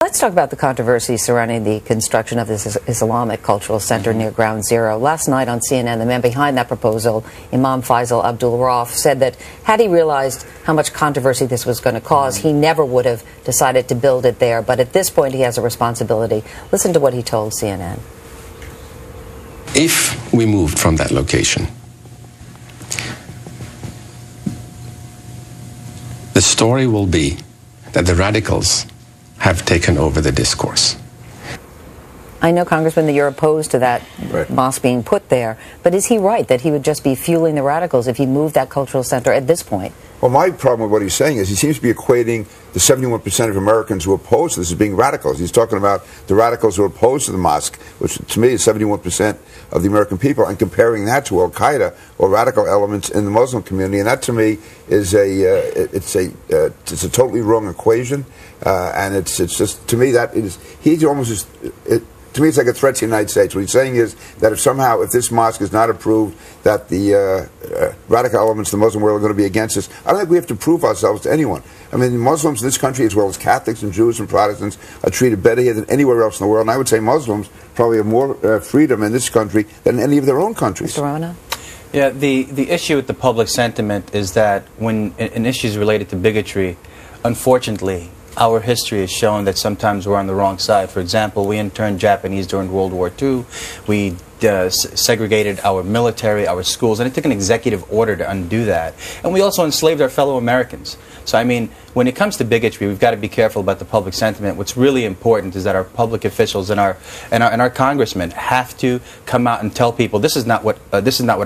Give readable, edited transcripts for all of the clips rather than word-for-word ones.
Let's talk about the controversy surrounding the construction of this Islamic cultural center near Ground Zero. Last night on CNN, the man behind that proposal, Imam Faisal Abdul Rauf, said that had he realized how much controversy this was going to cause, he never would have decided to build it there. But at this point, he has a responsibility. Listen to what he told CNN. If we moved from that location, the story will be that the radicals have taken over the discourse. I know, Congressman, that you're opposed to that mosque being put there, but is he right that he would just be fueling the radicals if he moved that cultural center at this point? Well, my problem with what he's saying is he seems to be equating the 71% of Americans who oppose this as being radicals. He's talking about the radicals who are opposed to the mosque, which to me is 71% of the American people, and comparing that to Al-Qaeda or radical elements in the Muslim community. And that to me is it's a totally wrong equation. And it's just, to me, that is, he's almost just, to me, it's like a threat to the United States. What he's saying is that if this mosque is not approved, that the radical elements of the Muslim world are going to be against us. I don't think we have to prove ourselves to anyone. I mean, Muslims in this country, as well as Catholics and Jews and Protestants, are treated better here than anywhere else in the world. And I would say Muslims probably have more freedom in this country than any of their own countries. Mr. Rana? Yeah, the issue with the public sentiment is that when in issues related to bigotry, unfortunately, our history has shown that sometimes we're on the wrong side. For example, we interned Japanese during World War II. We segregated our military, our schools, and it took an executive order to undo that. And we also enslaved our fellow Americans. So, I mean, when it comes to bigotry, we've got to be careful about the public sentiment. What's really important is that our public officials and our congressmen have to come out and tell people this is not what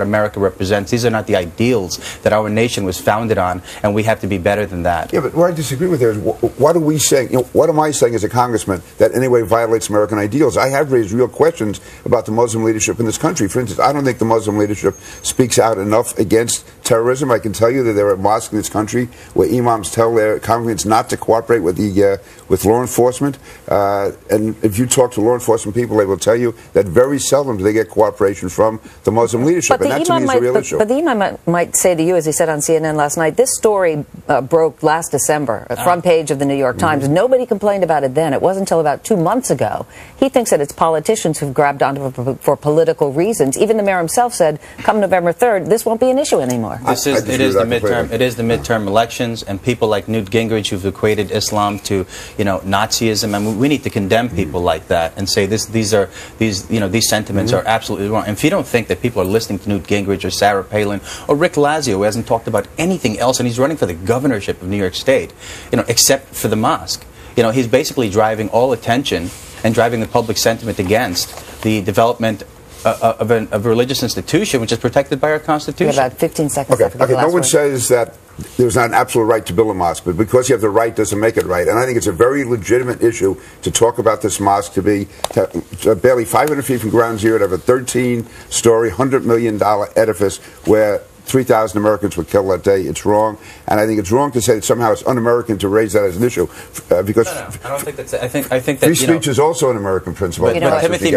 America represents. These are not the ideals that our nation was founded on, and we have to be better than that. Yeah, but what I disagree with there is what are we saying? You know, what am I saying as a congressman that in any way violates American ideals? I have raised real questions about the Muslim leadership in this country. For instance, I don't think the Muslim leadership speaks out enough against terrorism. I can tell you that there are mosques in this country where imams tell their congregants not to cooperate with law enforcement. And if you talk to law enforcement people, they will tell you that very seldom do they get cooperation from the Muslim leadership. But and that to me is a real issue. But the imam might say to you, as he said on CNN last night, this story broke last December, front page of the New York Times. Nobody complained about it then. It wasn't until about 2 months ago. He thinks that it's politicians who've grabbed onto it for political reasons. Even the mayor himself said, come November 3rd, this won't be an issue anymore. It is the midterm elections, and people like Newt Gingrich who've equated Islam to, you know, Nazism. I mean, we need to condemn people like that and say these sentiments are absolutely wrong. And if you don't think that people are listening to Newt Gingrich or Sarah Palin or Rick Lazio, who hasn't talked about anything else, and he's running for the governorship of New York State, you know, except for the mosque. You know, he's basically driving all attention and driving the public sentiment against the development of a religious institution which is protected by our Constitution. We have about 15 seconds. Okay, no one says that there's not an absolute right to build a mosque, but because you have the right doesn't make it right. And I think it's a very legitimate issue to talk about this mosque to be barely 500 feet from Ground Zero, to have a 13-story, $100 million edifice where 3,000 Americans were killed that day. It's wrong, and I think it's wrong to say that somehow it's un-American to raise that as an issue, because no, I don't think that's. I think that free speech is also an American principle. But Timothy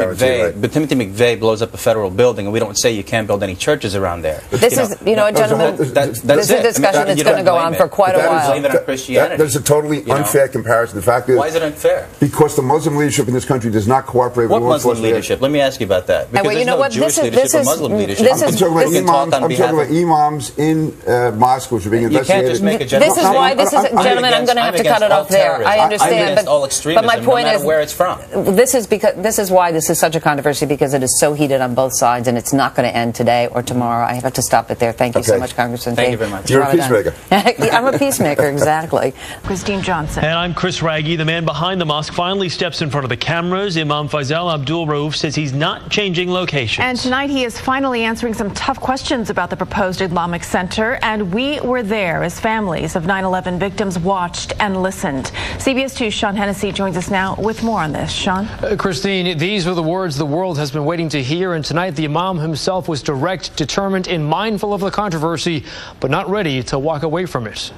McVeigh blows up a federal building, and we don't say you can't build any churches around there. This is, gentlemen, this is a discussion that's going to go on for quite a while. That's a totally unfair comparison. The fact is, why is it unfair? Because the Muslim leadership in this country does not cooperate with law enforcement. What Muslim leadership? Let me ask you about that. Because well, you know what? Jewish leadership or Muslim leadership. I'm talking about imams in mosques which are being investigated. You can't just make a general. This is why, gentlemen, I'm going to have to cut it off there. I understand, but my point is where it's from. This is why this is such a controversy, because it is so heated on both sides, and it's not going to end today or tomorrow. I have to stop it there. Thank you so much, Congressman. Thank you very much. You're a peacemaker. I'm a peacemaker, exactly. Christine Johnson. And I'm Chris Raggi. The man behind the mosque finally steps in front of the cameras. Imam Faisal Abdul Rauf says he's not changing locations. And tonight he is finally answering some tough questions about the proposed Islamic Center. And we were there as families of 9/11 victims watched and listened. CBS 2's Sean Hennessy joins us now with more on this. Sean? Christine, these were the words the world has been waiting to hear. And tonight the Imam himself was direct, determined, and mindful of the controversy, but not ready to walk away from it.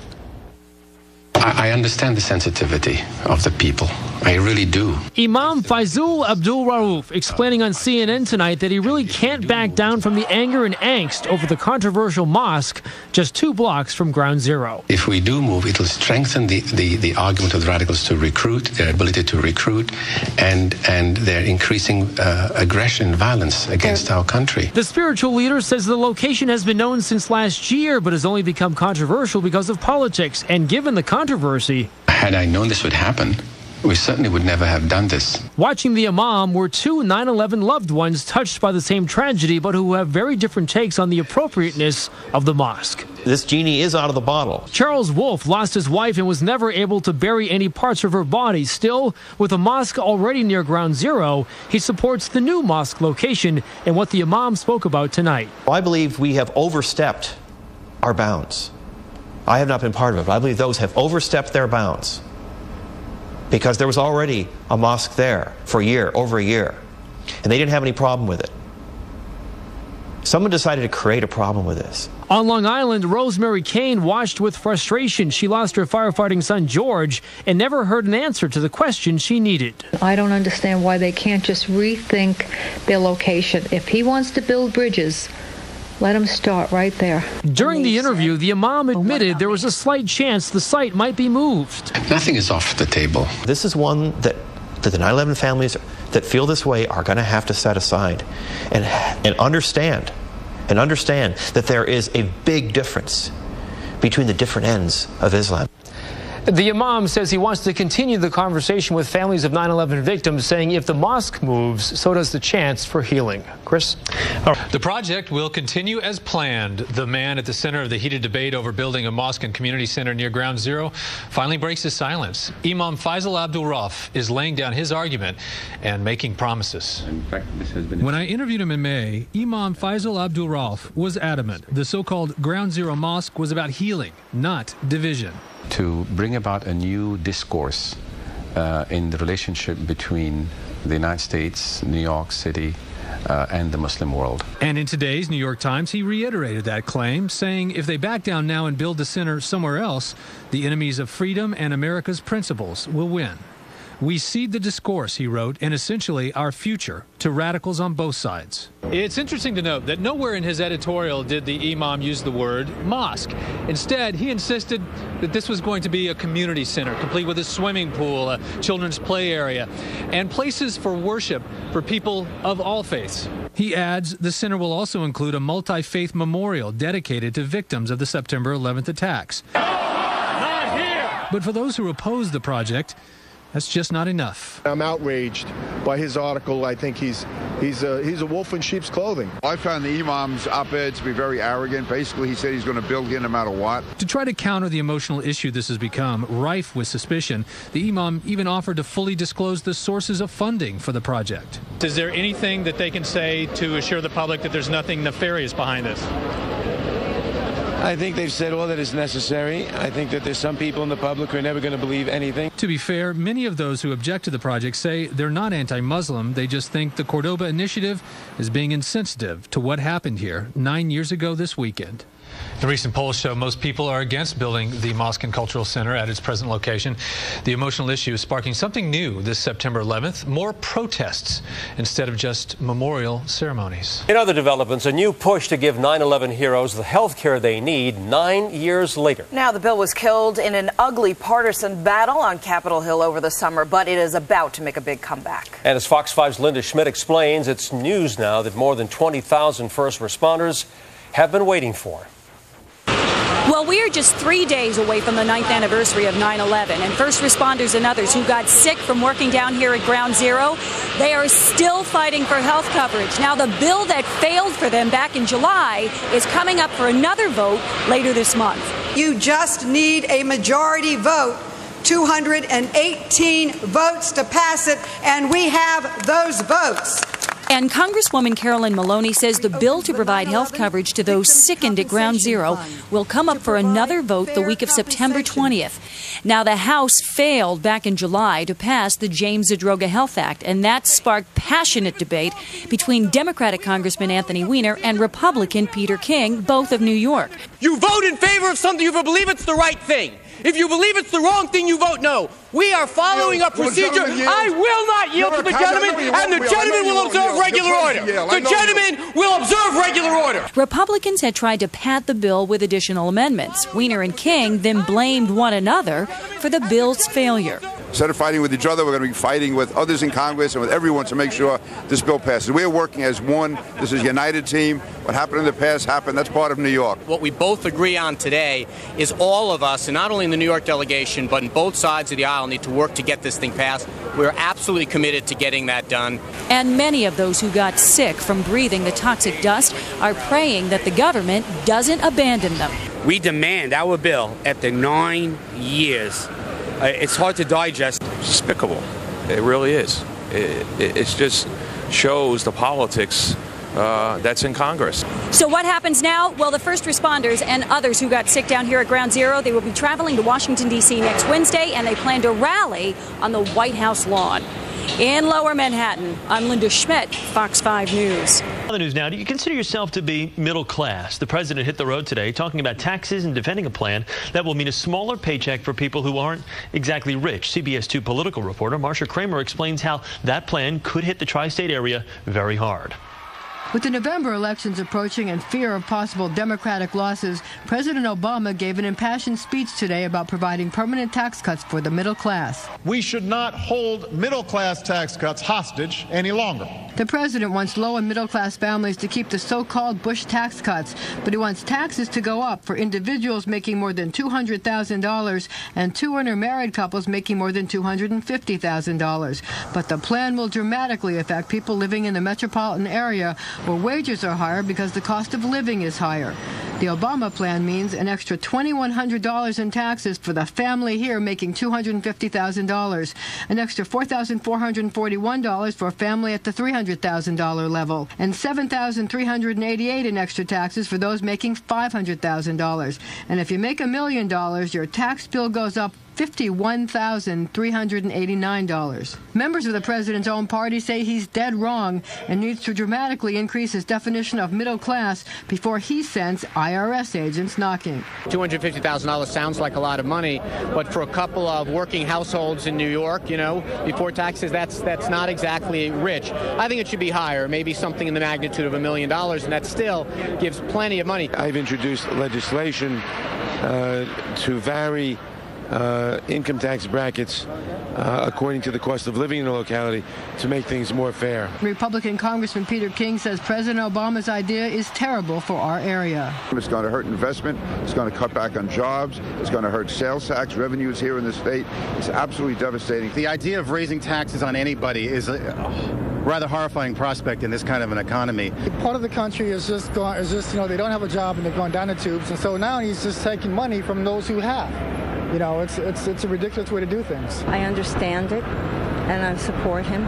I understand the sensitivity of the people I really do. Imam Faisal Abdul Rauf explaining on CNN tonight that he really can't back down from the anger and angst over the controversial mosque just 2 blocks from Ground Zero. If we do move, it will strengthen the argument of the radicals to recruit, their ability to recruit, and their increasing aggression and violence against our country. The spiritual leader says the location has been known since last year, but has only become controversial because of politics. And given the controversy, had I known this would happen, we certainly would never have done this. Watching the imam were 2 9/11 loved ones touched by the same tragedy, but who have very different takes on the appropriateness of the mosque. This genie is out of the bottle. Charles Wolfe lost his wife and was never able to bury any parts of her body. Still, with a mosque already near Ground Zero, he supports the new mosque location and what the imam spoke about tonight. I believe we have overstepped our bounds. I have not been part of it, but I believe those have overstepped their bounds, because there was already a mosque there for over a year, and they didn't have any problem with it. Someone decided to create a problem with this. On Long Island, Rosemary Kane watched with frustration. She lost her firefighting son, George, and never heard an answer to the question she needed. I don't understand why they can't just rethink their location. If he wants to build bridges, let him start right there. During the interview, the imam admitted there was a slight chance the site might be moved. Nothing is off the table. This is one that the 9/11 families that feel this way are going to have to set aside and understand that there is a big difference between the different ends of Islam. The imam says he wants to continue the conversation with families of 9/11 victims, saying if the mosque moves, so does the chance for healing. Chris? The project will continue as planned. The man at the center of the heated debate over building a mosque and community center near Ground Zero finally breaks his silence. Imam Faisal Abdul Rauf is laying down his argument and making promises. In fact, this has been... When I interviewed him in May, Imam Faisal Abdul Rauf was adamant the so-called Ground Zero mosque was about healing, not division. To bring about a new discourse in the relationship between the United States, New York City, and the Muslim world. And in today's New York Times, he reiterated that claim, saying if they back down now and build the center somewhere else, the enemies of freedom and America's principles will win. We cede the discourse, he wrote, and essentially our future to radicals on both sides. It's interesting to note that nowhere in his editorial did the imam use the word mosque. Instead, he insisted that this was going to be a community center, complete with a swimming pool, a children's play area, and places for worship for people of all faiths. He adds the center will also include a multi-faith memorial dedicated to victims of the September 11th attacks. Not here! But for those who oppose the project, that's just not enough. I'm outraged by his article. I think he's a wolf in sheep's clothing. I found the imam's op-ed to be very arrogant. Basically, he said he's going to build here no matter what. To try to counter the emotional issue this has become, rife with suspicion, the imam even offered to fully disclose the sources of funding for the project. Is there anything that they can say to assure the public that there's nothing nefarious behind this? I think they've said all that is necessary. I think that there's some people in the public who are never going to believe anything. To be fair, many of those who object to the project say they're not anti-Muslim. They just think the Cordoba initiative is being insensitive to what happened here 9 years ago this weekend. The recent polls show most people are against building the Mosque and Cultural Center at its present location. The emotional issue is sparking something new this September 11th, more protests instead of just memorial ceremonies. In other developments, a new push to give 9/11 heroes the health care they need 9 years later. Now, the bill was killed in an ugly partisan battle on Capitol Hill over the summer, but it is about to make a big comeback. And as Fox 5's Linda Schmidt explains, it's news now that more than 20,000 first responders have been waiting for. Well, we are just 3 days away from the 9th anniversary of 9/11, and first responders and others who got sick from working down here at Ground Zero, they are still fighting for health coverage. Now, the bill that failed for them back in July is coming up for another vote later this month. You just need a majority vote, 218 votes to pass it, and we have those votes. And Congresswoman Carolyn Maloney says the bill to provide health coverage to those sickened at Ground Zero will come up for another vote the week of September 20th. Now, the House failed back in July to pass the James Zadroga Health Act, and that sparked passionate debate between Democratic Congressman Anthony Weiner and Republican Peter King, both of New York. You vote in favor of something if you believe it's the right thing. If you believe it's the wrong thing, you vote no. We are following a procedure. I will not yield to the gentleman, and the gentleman will observe regular order. The gentleman will observe regular order. Republicans had tried to pad the bill with additional amendments. Weiner and King then blamed one another for the bill's failure. Instead of fighting with each other, we're going to be fighting with others in Congress and with everyone to make sure this bill passes. We're working as one. This is a united team. What happened in the past happened. That's part of New York. What we both agree on today is all of us, and not only in the New York delegation, but in both sides of the aisle, need to work to get this thing passed. We're absolutely committed to getting that done. And many of those who got sick from breathing the toxic dust are praying that the government doesn't abandon them. We demand our bill after 9 years. It's hard to digest. Despicable. It really is. It just shows the politics that's in Congress. So what happens now? Well, the first responders and others who got sick down here at Ground Zero, they will be traveling to Washington, D.C. next Wednesday, and they plan to rally on the White House lawn. In Lower Manhattan, I'm Linda Schmidt, Fox 5 News. Other news now, do you consider yourself to be middle class? The president hit the road today talking about taxes and defending a plan that will mean a smaller paycheck for people who aren't exactly rich. CBS 2 political reporter Marcia Kramer explains how that plan could hit the tri-state area very hard. With the November elections approaching and fear of possible Democratic losses, President Obama gave an impassioned speech today about providing permanent tax cuts for the middle class. We should not hold middle-class tax cuts hostage any longer. The president wants low and middle-class families to keep the so-called Bush tax cuts, but he wants taxes to go up for individuals making more than $200,000 and two-earner married couples making more than $250,000. But the plan will dramatically affect people living in the metropolitan area where wages are higher because the cost of living is higher. The Obama plan means an extra $2,100 in taxes for the family here making $250,000, an extra $4,441 for a family at the $300,000 level, and $7,388 in extra taxes for those making $500,000. And if you make $1 million, your tax bill goes up $51,389. Members of the president's own party say he's dead wrong and needs to dramatically increase his definition of middle class before he sends IRS agents knocking. $250,000 sounds like a lot of money, but for a couple of working households in New York, before taxes, that's not exactly rich. I think it should be higher, maybe something in the magnitude of $1 million, and that still gives plenty of money. I've introduced legislation to vary income tax brackets according to the cost of living in the locality to make things more fair. Republican Congressman Peter King says President Obama's idea is terrible for our area. It's going to hurt investment. It's going to cut back on jobs. It's going to hurt sales tax revenues here in the state. It's absolutely devastating. The idea of raising taxes on anybody is a rather horrifying prospect in this kind of an economy. Part of the country is just they don't have a job and they're going down the tubes, and so now he's just taking money from those who have. It's a ridiculous way to do things. I understand it, and I support him,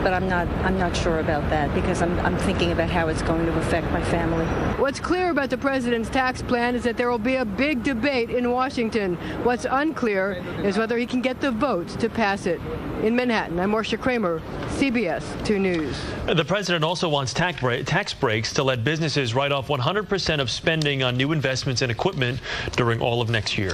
but I'm not sure about that because I'm thinking about how it's going to affect my family. What's clear about the president's tax plan is that there will be a big debate in Washington. What's unclear is whether he can get the votes to pass it. In Manhattan, I'm Marcia Kramer, CBS 2 News. The president also wants tax breaks to let businesses write off 100% of spending on new investments and equipment during all of next year.